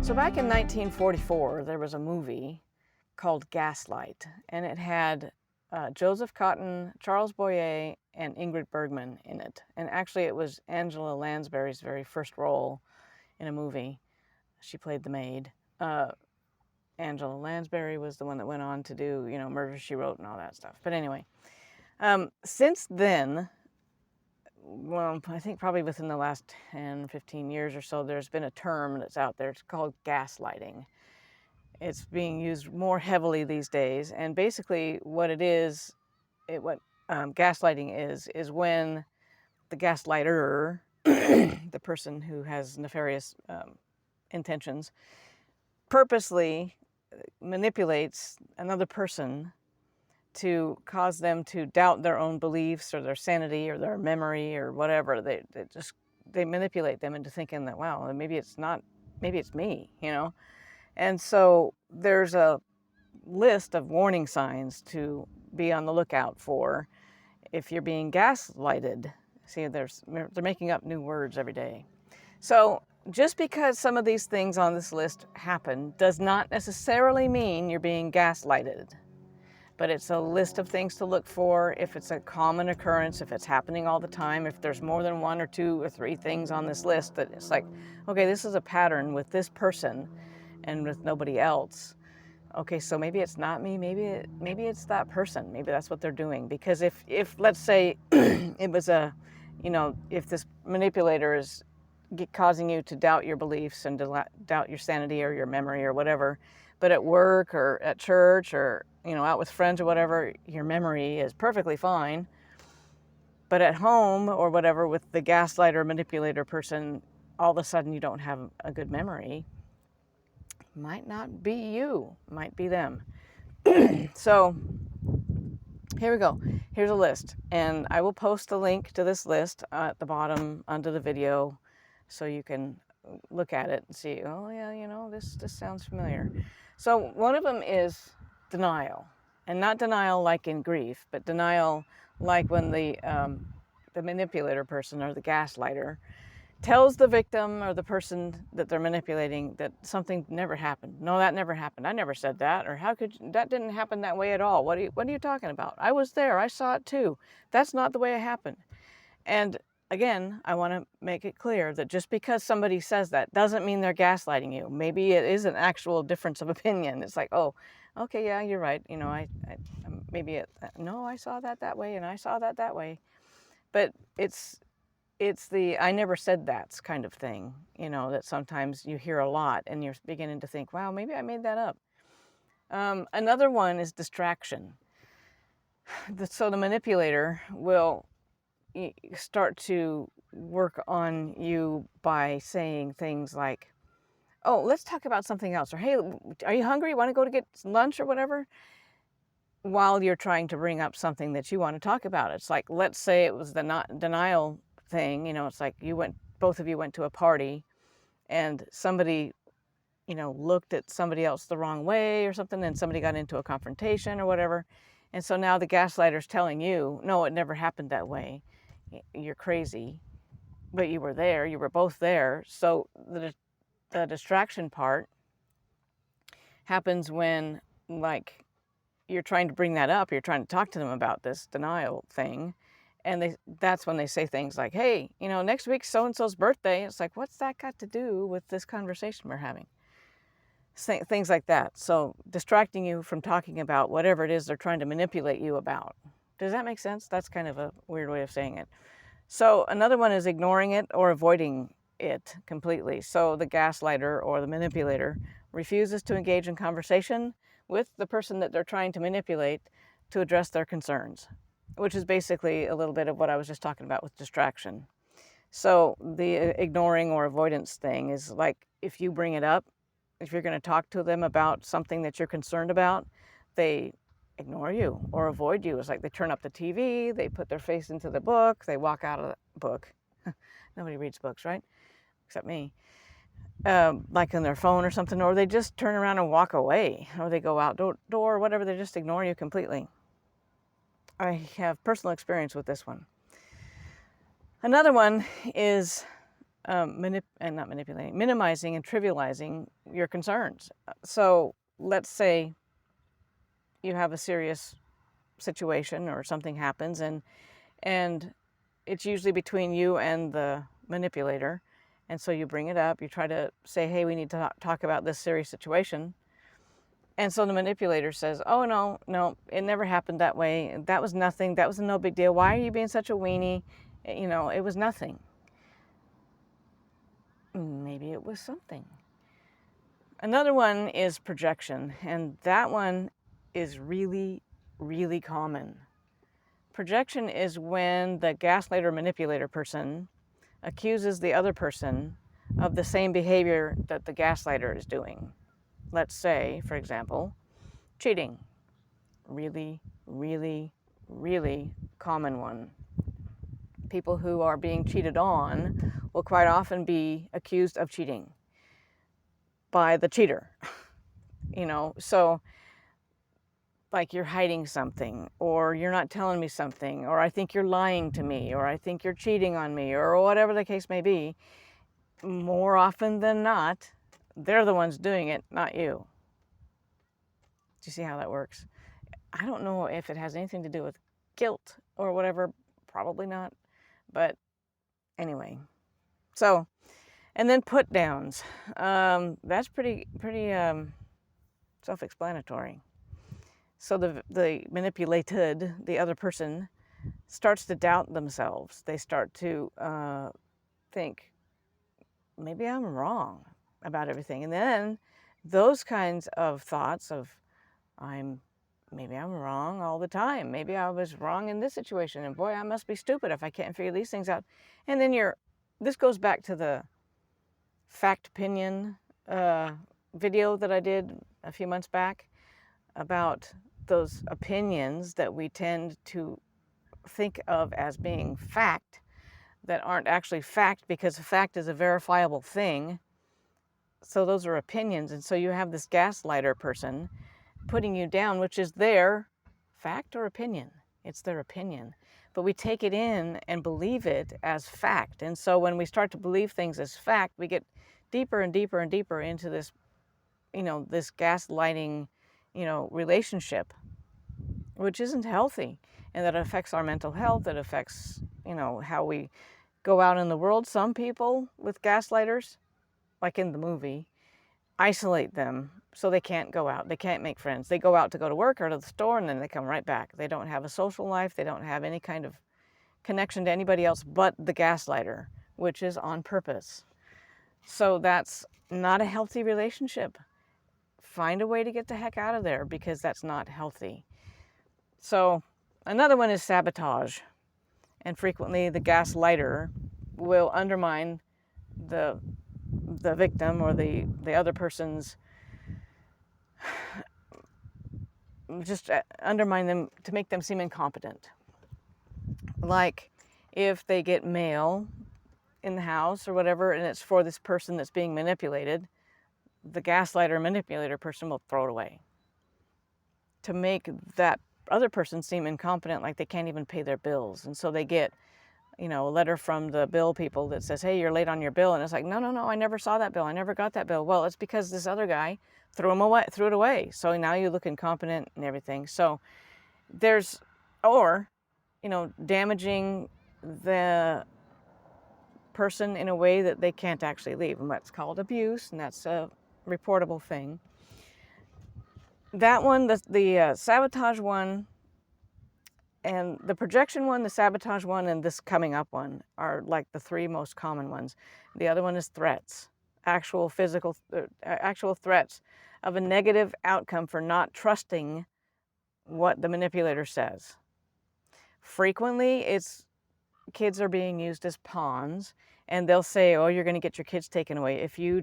So back in 1944, there was a movie called Gaslight, and it had Joseph Cotton, Charles Boyer, and Ingrid Bergman in it. And actually, it was Angela Lansbury's very first role in a movie. She played the maid. Angela Lansbury was the one that went on to do, Murder, She Wrote and all that stuff. But anyway, since then, well, I think probably within the last 10, 15 years or so, there's been a term that's out there. It's called gaslighting. It's being used more heavily these days. And basically what it is, gaslighting is when the gaslighter, the person who has nefarious intentions, purposely manipulates another person to cause them to doubt their own beliefs or their sanity or their memory or whatever. They manipulate them into thinking that, wow, maybe it's me, And so there's a list of warning signs to be on the lookout for if you're being gaslighted. See, they're making up new words every day. So just because some of these things on this list happen does not necessarily mean you're being gaslighted. But it's a list of things to look for if it's a common occurrence, if it's happening all the time, if there's more than one or two or three things on this list that it's like, okay, this is a pattern with this person and with nobody else. Okay, so maybe it's not me, maybe it's that person, maybe that's what they're doing. Because if let's say it was if this manipulator is causing you to doubt your beliefs and to doubt your sanity or your memory or whatever, but at work or at church or out with friends or whatever, your memory is perfectly fine. But at home or whatever with the gaslighter manipulator person, all of a sudden you don't have a good memory. Might not be you, might be them. So here we go. Here's a list, and I will post the link to this list at the bottom under the video so you can look at it and see, oh yeah, this sounds familiar. So one of them is denial, and not denial like in grief, but denial like when the manipulator person or the gaslighter tells the victim or the person that they're manipulating that something never happened. No, that never happened. I never said that. Or that didn't happen that way at all. What are you talking about? I was there. I saw it too. That's not the way it happened. And again, I want to make it clear that just because somebody says that doesn't mean they're gaslighting you. Maybe it is an actual difference of opinion. It's like, oh, okay, yeah, you're right. I saw that way and I saw that way. But it's the I never said that's kind of thing, that sometimes you hear a lot and you're beginning to think, wow, maybe I made that up. Another one is distraction. So the manipulator will start to work on you by saying things like, oh, let's talk about something else. Or, hey, are you hungry? Want to go to get lunch or whatever? While you're trying to bring up something that you want to talk about. It's like, let's say it was the denial thing, it's like both of you went to a party and somebody, looked at somebody else the wrong way or something, and somebody got into a confrontation or whatever. And so now the gaslighter's telling you, no, it never happened that way. You're crazy, but you were there, you were both there. So the distraction part happens when, like, you're trying to bring that up, you're trying to talk to them about this denial thing. And that's when they say things like, hey, next week's so-and-so's birthday. It's like, what's that got to do with this conversation we're having? Things like that. So distracting you from talking about whatever it is they're trying to manipulate you about. Does that make sense? That's kind of a weird way of saying it. So another one is ignoring it or avoiding it completely. So the gaslighter or the manipulator refuses to engage in conversation with the person that they're trying to manipulate to address their concerns, which is basically a little bit of what I was just talking about with distraction. So the ignoring or avoidance thing is like, if you bring it up, if you're going to talk to them about something that you're concerned about, they ignore you or avoid you. It's like they turn up the TV, they put their face into the book, they walk out of the book. Nobody reads books, right? Except me. Like on their phone or something, or they just turn around and walk away, or they go outdoor or whatever, they just ignore you completely. I have personal experience with this one. Another one is not manipulating, minimizing and trivializing your concerns. So let's say you have a serious situation or something happens, and it's usually between you and the manipulator. And so you bring it up, you try to say, hey, we need to talk about this serious situation. And so the manipulator says, oh, no, it never happened that way. That was nothing. That was no big deal. Why are you being such a weenie? You know, it was nothing. Maybe it was something. Another one is projection, and that one is really, really common. Projection is when the gaslighter manipulator person accuses the other person of the same behavior that the gaslighter is doing. Let's say, for example, cheating. Really, really, really common one. People who are being cheated on will quite often be accused of cheating by the cheater. You know, so like you're hiding something, or you're not telling me something, or I think you're lying to me, or I think you're cheating on me, or whatever the case may be. More often than not, they're the ones doing it, not you. Do you see how that works? I don't know if it has anything to do with guilt or whatever. Probably not. But anyway. So, and then put downs. That's pretty self-explanatory. So the manipulated, the other person, starts to doubt themselves. They start to think, maybe I'm wrong about everything. And then those kinds of thoughts of, maybe I'm wrong all the time. Maybe I was wrong in this situation. And boy, I must be stupid if I can't figure these things out. And then this goes back to the fact opinion video that I did a few months back about those opinions that we tend to think of as being fact that aren't actually fact, because a fact is a verifiable thing. So those are opinions. And so you have this gaslighter person putting you down, which is their fact or opinion. It's their opinion. But we take it in and believe it as fact. And so when we start to believe things as fact, we get deeper and deeper and deeper into this, this gaslighting, relationship, which isn't healthy. And that affects our mental health. It affects, how we go out in the world. Some people with gaslighters, like in the movie, isolate them so they can't go out. They can't make friends. They go out to go to work or to the store, and then they come right back. They don't have a social life. They don't have any kind of connection to anybody else but the gaslighter, which is on purpose. So that's not a healthy relationship. Find a way to get the heck out of there, because that's not healthy. So another one is sabotage. And frequently the gaslighter will undermine the victim or the other person's, just undermine them to make them seem incompetent. Like if they get mail in the house or whatever, and it's for this person that's being manipulated, the gaslighter manipulator person will throw it away to make that other person seem incompetent, like they can't even pay their bills. And so they get, a letter from the bill people that says, hey, you're late on your bill. And it's like, no, I never saw that bill. I never got that bill. Well, it's because this other guy threw it away. So now you look incompetent and everything. So damaging the person in a way that they can't actually leave. And that's called abuse, and that's a reportable thing. That one, the sabotage one, and the projection one, the sabotage one, and this coming up one are like the three most common ones. The other one is threats, actual threats of a negative outcome for not trusting what the manipulator says. Frequently, kids are being used as pawns, and they'll say, oh, you're going to get your kids taken away if you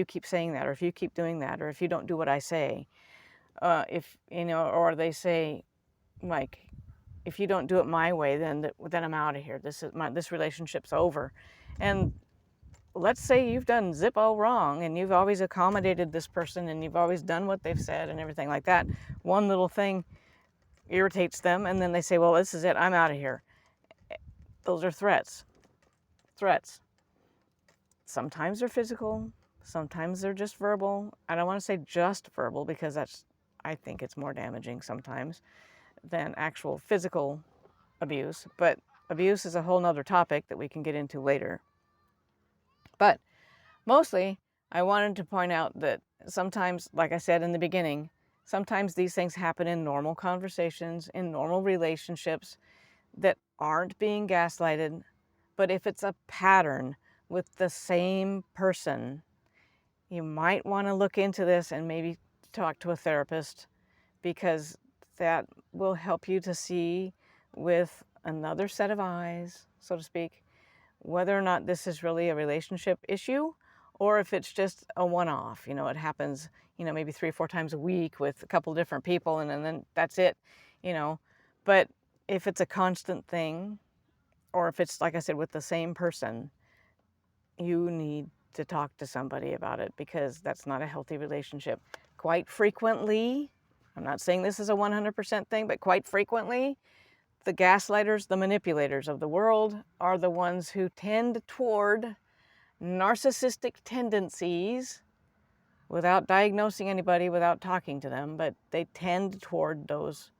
keep saying that, or if you keep doing that, or if you don't do what I say. Or they say, like, if you don't do it my way, then I'm out of here. This relationship's over. And let's say you've done Zippo wrong, and you've always accommodated this person, and you've always done what they've said and everything like that. One little thing irritates them, and then they say, well, this is it, I'm out of here. Those are threats. sometimes they're physical, sometimes they're just verbal. I don't want to say just verbal because I think it's more damaging sometimes than actual physical abuse, but abuse is a whole nother topic that we can get into later. But mostly, I wanted to point out that sometimes, like I said in the beginning, sometimes these things happen in normal conversations, in normal relationships that aren't being gaslighted. But if it's a pattern with the same person, you might want to look into this and maybe talk to a therapist, because that will help you to see with another set of eyes, so to speak, whether or not this is really a relationship issue or if it's just a one-off. You know, it happens, you know, maybe 3 or 4 times a week with a couple different people, and then that's it, you know. But if it's a constant thing, or if it's, like I said, with the same person, you need to talk to somebody about it, because that's not a healthy relationship. Quite frequently, I'm not saying this is a 100% thing, but quite frequently, the gaslighters, the manipulators of the world, are the ones who tend toward narcissistic tendencies without diagnosing anybody, without talking to them, but they tend toward those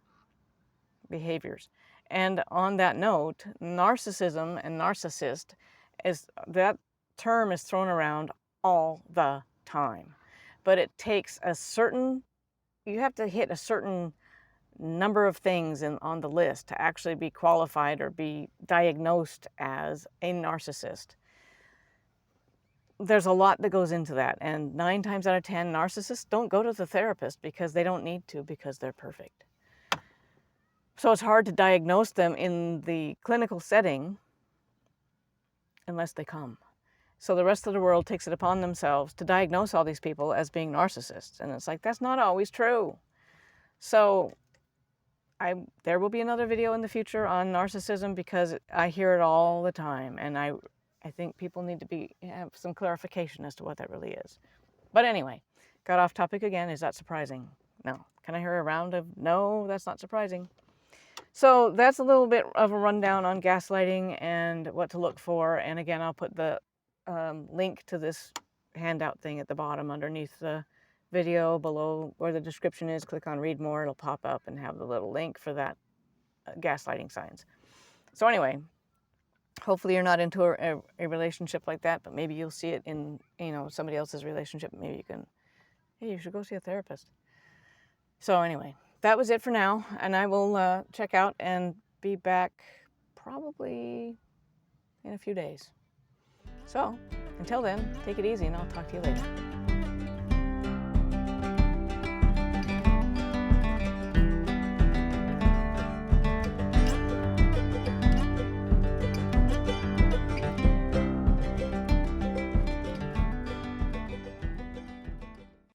behaviors. And on that note, narcissism and narcissist, that term is thrown around all the time. But it takes you have to hit a certain number of things on the list to actually be qualified or be diagnosed as a narcissist. There's a lot that goes into that, and 9 times out of 10, narcissists don't go to the therapist because they don't need to, because they're perfect. So it's hard to diagnose them in the clinical setting unless they come. So the rest of the world takes it upon themselves to diagnose all these people as being narcissists, and it's like, that's not always true. So there will be another video in the future on narcissism, because I hear it all the time, and I think people need to have some clarification as to what that really is. But anyway, got off topic again. Is that surprising? No. Can I hear a round of no? That's not surprising. So that's a little bit of a rundown on gaslighting and what to look for. And again, I'll put the link to this handout thing at the bottom underneath the video below where the description is. Click on read more. It'll pop up and have the little link for that gaslighting signs. So anyway, hopefully you're not into a relationship like that, but maybe you'll see it in, you know, somebody else's relationship. Maybe you can, hey, you should go see a therapist. So anyway, that was it for now, and I will check out and be back probably in a few days. So until then, take it easy, and I'll talk to you later.